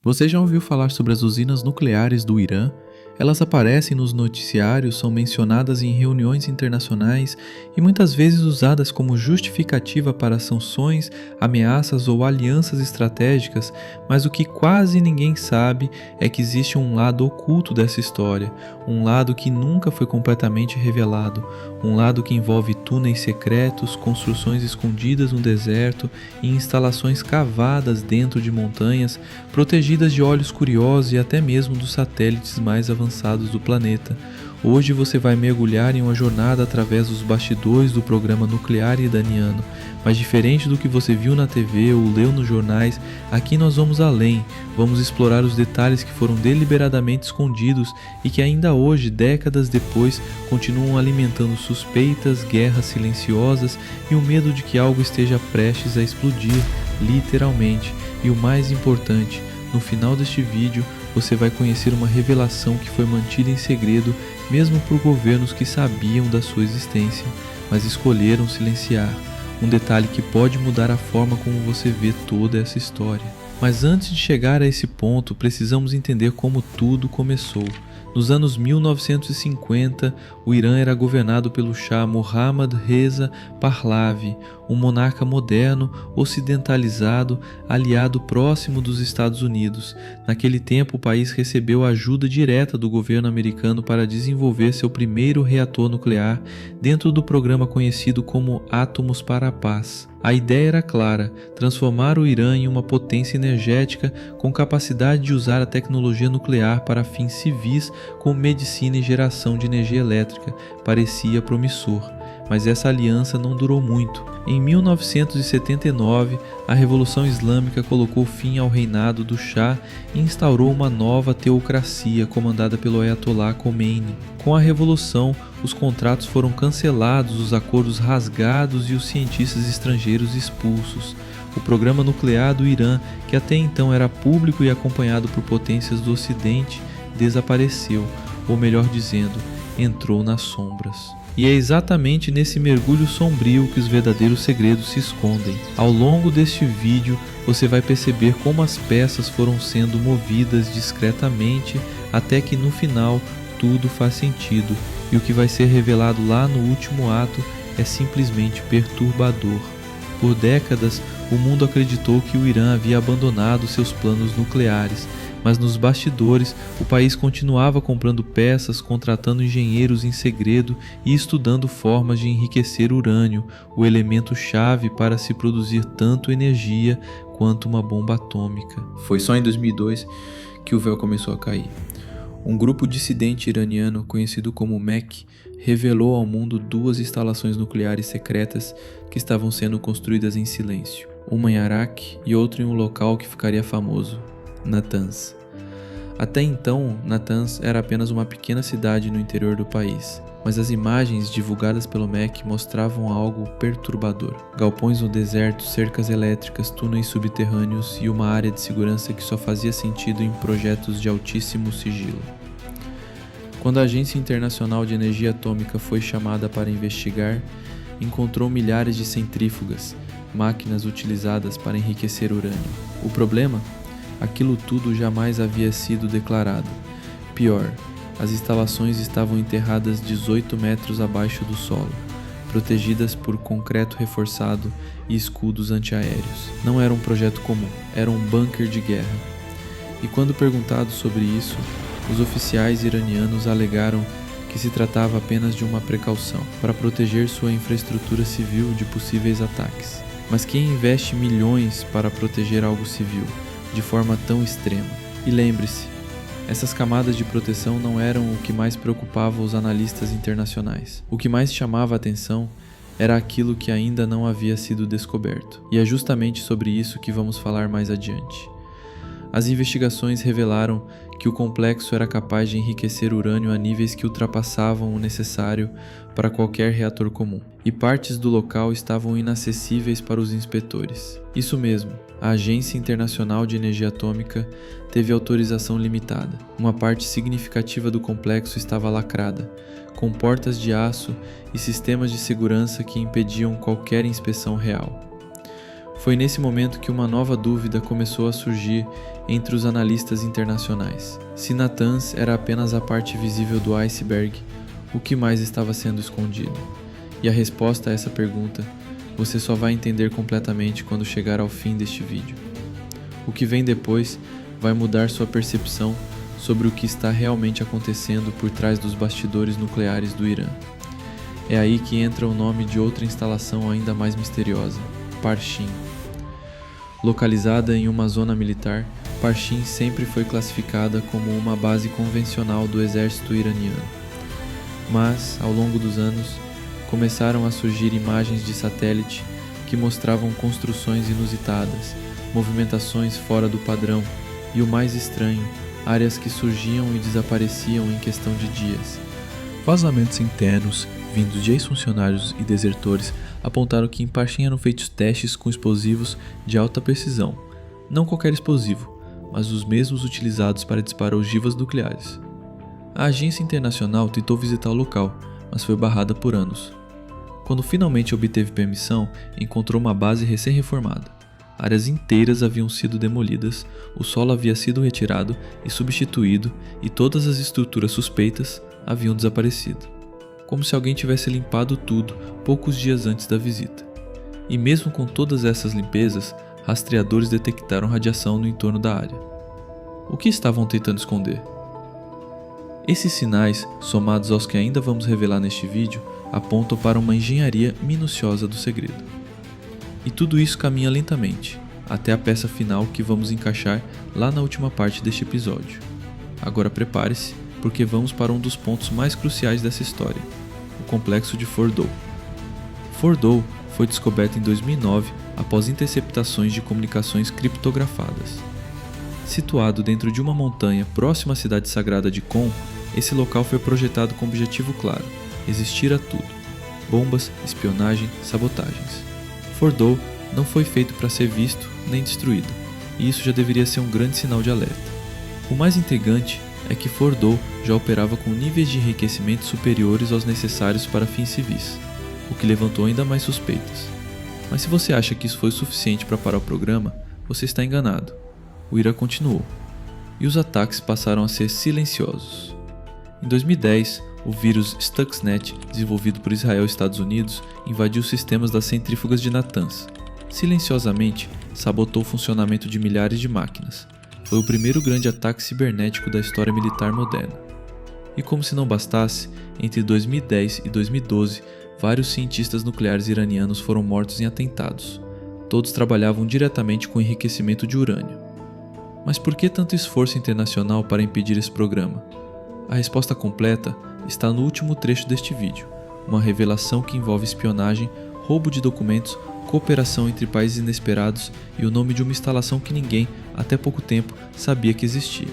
Você já ouviu falar sobre as usinas nucleares do Irã? Elas aparecem nos noticiários, são mencionadas em reuniões internacionais e muitas vezes usadas como justificativa para sanções, ameaças ou alianças estratégicas, mas o que quase ninguém sabe é que existe um lado oculto dessa história, um lado que nunca foi completamente revelado, um lado que envolve túneis secretos, construções escondidas no deserto e instalações cavadas dentro de montanhas, protegidas de olhos curiosos e até mesmo dos satélites mais avançados do planeta. Hoje você vai mergulhar em uma jornada através dos bastidores do programa nuclear iraniano, mas diferente do que você viu na TV ou leu nos jornais, aqui nós vamos além, vamos explorar os detalhes que foram deliberadamente escondidos e que ainda hoje, décadas depois, continuam alimentando suspeitas, guerras silenciosas e o medo de que algo esteja prestes a explodir, literalmente. E o mais importante, no final deste vídeo, você vai conhecer uma revelação que foi mantida em segredo mesmo por governos que sabiam da sua existência, mas escolheram silenciar. Um detalhe que pode mudar a forma como você vê toda essa história. Mas antes de chegar a esse ponto, precisamos entender como tudo começou. Nos anos 1950, o Irã era governado pelo Shah Mohammad Reza Pahlavi, um monarca moderno, ocidentalizado, aliado próximo dos Estados Unidos. Naquele tempo, o país recebeu ajuda direta do governo americano para desenvolver seu primeiro reator nuclear dentro do programa conhecido como Átomos para a Paz. A ideia era clara: transformar o Irã em uma potência energética com capacidade de usar a tecnologia nuclear para fins civis, como medicina e geração de energia elétrica. Parecia promissor, mas essa aliança não durou muito. Em 1979, a Revolução Islâmica colocou fim ao reinado do Shah e instaurou uma nova teocracia comandada pelo Ayatollah Khomeini. Com a Revolução, os contratos foram cancelados, os acordos rasgados e os cientistas estrangeiros expulsos. O programa nuclear do Irã, que até então era público e acompanhado por potências do Ocidente, desapareceu, ou melhor dizendo, entrou nas sombras. E é exatamente nesse mergulho sombrio que os verdadeiros segredos se escondem. Ao longo deste vídeo, você vai perceber como as peças foram sendo movidas discretamente até que no final tudo faz sentido, e o que vai ser revelado lá no último ato é simplesmente perturbador. Por décadas, o mundo acreditou que o Irã havia abandonado seus planos nucleares, mas nos bastidores, o país continuava comprando peças, contratando engenheiros em segredo e estudando formas de enriquecer urânio, o elemento-chave para se produzir tanto energia quanto uma bomba atômica. Foi só em 2002 que o véu começou a cair. Um grupo dissidente iraniano, conhecido como MEK, revelou ao mundo duas instalações nucleares secretas que estavam sendo construídas em silêncio, uma em Arak e outra em um local que ficaria famoso, Natanz. Até então, Natanz era apenas uma pequena cidade no interior do país, mas as imagens divulgadas pelo MEK mostravam algo perturbador. Galpões no deserto, cercas elétricas, túneis subterrâneos e uma área de segurança que só fazia sentido em projetos de altíssimo sigilo. Quando a Agência Internacional de Energia Atômica foi chamada para investigar, encontrou milhares de centrífugas, máquinas utilizadas para enriquecer urânio. O problema? Aquilo tudo jamais havia sido declarado. Pior, as instalações estavam enterradas 18 metros abaixo do solo, protegidas por concreto reforçado e escudos antiaéreos. Não era um projeto comum, era um bunker de guerra. E quando perguntados sobre isso, os oficiais iranianos alegaram que se tratava apenas de uma precaução para proteger sua infraestrutura civil de possíveis ataques. Mas quem investe milhões para proteger algo civil de forma tão extrema? E lembre-se, essas camadas de proteção não eram o que mais preocupava os analistas internacionais. O que mais chamava a atenção era aquilo que ainda não havia sido descoberto. E é justamente sobre isso que vamos falar mais adiante. As investigações revelaram que o complexo era capaz de enriquecer urânio a níveis que ultrapassavam o necessário para qualquer reator comum, e partes do local estavam inacessíveis para os inspetores. Isso mesmo, a Agência Internacional de Energia Atômica teve autorização limitada. Uma parte significativa do complexo estava lacrada, com portas de aço e sistemas de segurança que impediam qualquer inspeção real. Foi nesse momento que uma nova dúvida começou a surgir entre os analistas internacionais. Se Natanz era apenas a parte visível do iceberg, o que mais estava sendo escondido? E a resposta a essa pergunta você só vai entender completamente quando chegar ao fim deste vídeo. O que vem depois vai mudar sua percepção sobre o que está realmente acontecendo por trás dos bastidores nucleares do Irã. É aí que entra o nome de outra instalação ainda mais misteriosa, Parshin. Localizada em uma zona militar, Parshin sempre foi classificada como uma base convencional do exército iraniano. Mas, ao longo dos anos, começaram a surgir imagens de satélite que mostravam construções inusitadas, movimentações fora do padrão e, o mais estranho, áreas que surgiam e desapareciam em questão de dias. Vazamentos internos, vindos de ex-funcionários e desertores, apontaram que em Parshin eram feitos testes com explosivos de alta precisão. Não qualquer explosivo, mas os mesmos utilizados para disparar ogivas nucleares. A agência internacional tentou visitar o local, mas foi barrada por anos. Quando finalmente obteve permissão, encontrou uma base recém-reformada. Áreas inteiras haviam sido demolidas, o solo havia sido retirado e substituído e todas as estruturas suspeitas haviam desaparecido. Como se alguém tivesse limpado tudo poucos dias antes da visita. E mesmo com todas essas limpezas, rastreadores detectaram radiação no entorno da área. O que estavam tentando esconder? Esses sinais, somados aos que ainda vamos revelar neste vídeo, apontam para uma engenharia minuciosa do segredo. E tudo isso caminha lentamente, até a peça final que vamos encaixar lá na última parte deste episódio. Agora prepare-se, porque vamos para um dos pontos mais cruciais dessa história, o complexo de Fordow. Fordow foi descoberto em 2009 após interceptações de comunicações criptografadas. Situado dentro de uma montanha próxima à cidade sagrada de Qom, esse local foi projetado com objetivo claro: resistir a tudo: bombas, espionagem, sabotagens. Fordow não foi feito para ser visto nem destruído, e isso já deveria ser um grande sinal de alerta. O mais intrigante é que Fordow já operava com níveis de enriquecimento superiores aos necessários para fins civis, o que levantou ainda mais suspeitas. Mas se você acha que isso foi o suficiente para parar o programa, você está enganado. O Irã continuou, e os ataques passaram a ser silenciosos. Em 2010, o vírus Stuxnet, desenvolvido por Israel e Estados Unidos, invadiu os sistemas das centrífugas de Natanz. Silenciosamente, sabotou o funcionamento de milhares de máquinas. Foi o primeiro grande ataque cibernético da história militar moderna. E como se não bastasse, entre 2010 e 2012, vários cientistas nucleares iranianos foram mortos em atentados. Todos trabalhavam diretamente com enriquecimento de urânio. Mas por que tanto esforço internacional para impedir esse programa? A resposta completa está no último trecho deste vídeo, uma revelação que envolve espionagem, roubo de documentos, cooperação entre países inesperados e o nome de uma instalação que ninguém, até pouco tempo, sabia que existia.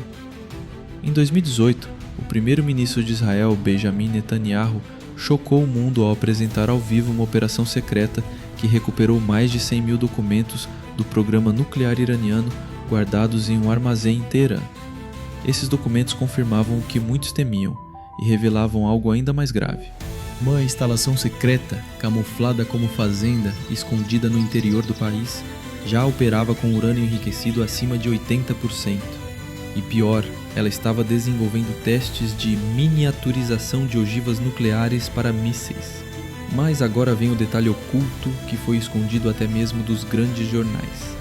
Em 2018, o primeiro-ministro de Israel, Benjamin Netanyahu, chocou o mundo ao apresentar ao vivo uma operação secreta que recuperou mais de 100 mil documentos do programa nuclear iraniano guardados em um armazém em Teherã. Esses documentos confirmavam o que muitos temiam e revelavam algo ainda mais grave. Uma instalação secreta, camuflada como fazenda, escondida no interior do país, já operava com urânio enriquecido acima de 80%. E pior, ela estava desenvolvendo testes de miniaturização de ogivas nucleares para mísseis. Mas agora vem o detalhe oculto que foi escondido até mesmo dos grandes jornais.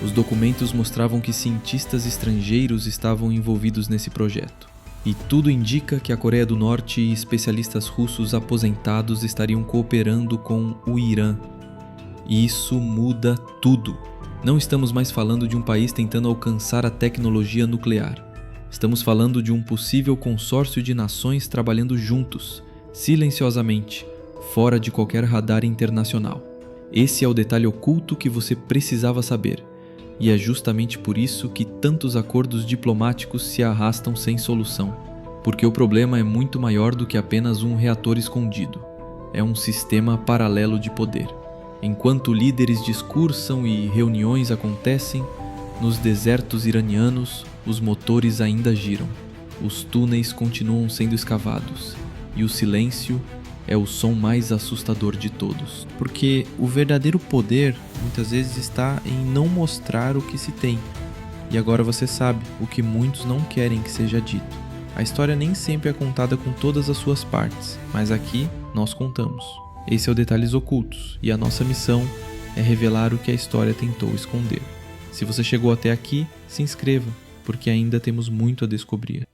Os documentos mostravam que cientistas estrangeiros estavam envolvidos nesse projeto. E tudo indica que a Coreia do Norte e especialistas russos aposentados estariam cooperando com o Irã. E isso muda tudo. Não estamos mais falando de um país tentando alcançar a tecnologia nuclear. Estamos falando de um possível consórcio de nações trabalhando juntos, silenciosamente, fora de qualquer radar internacional. Esse é o detalhe oculto que você precisava saber. E é justamente por isso que tantos acordos diplomáticos se arrastam sem solução. Porque o problema é muito maior do que apenas um reator escondido. É um sistema paralelo de poder. Enquanto líderes discursam e reuniões acontecem, nos desertos iranianos, os motores ainda giram. Os túneis continuam sendo escavados. E o silêncio é o som mais assustador de todos, porque o verdadeiro poder muitas vezes está em não mostrar o que se tem. E agora você sabe o que muitos não querem que seja dito. A história nem sempre é contada com todas as suas partes, mas aqui nós contamos. Esse é o Detalhes Ocultos, e a nossa missão é revelar o que a história tentou esconder. Se você chegou até aqui, se inscreva, porque ainda temos muito a descobrir.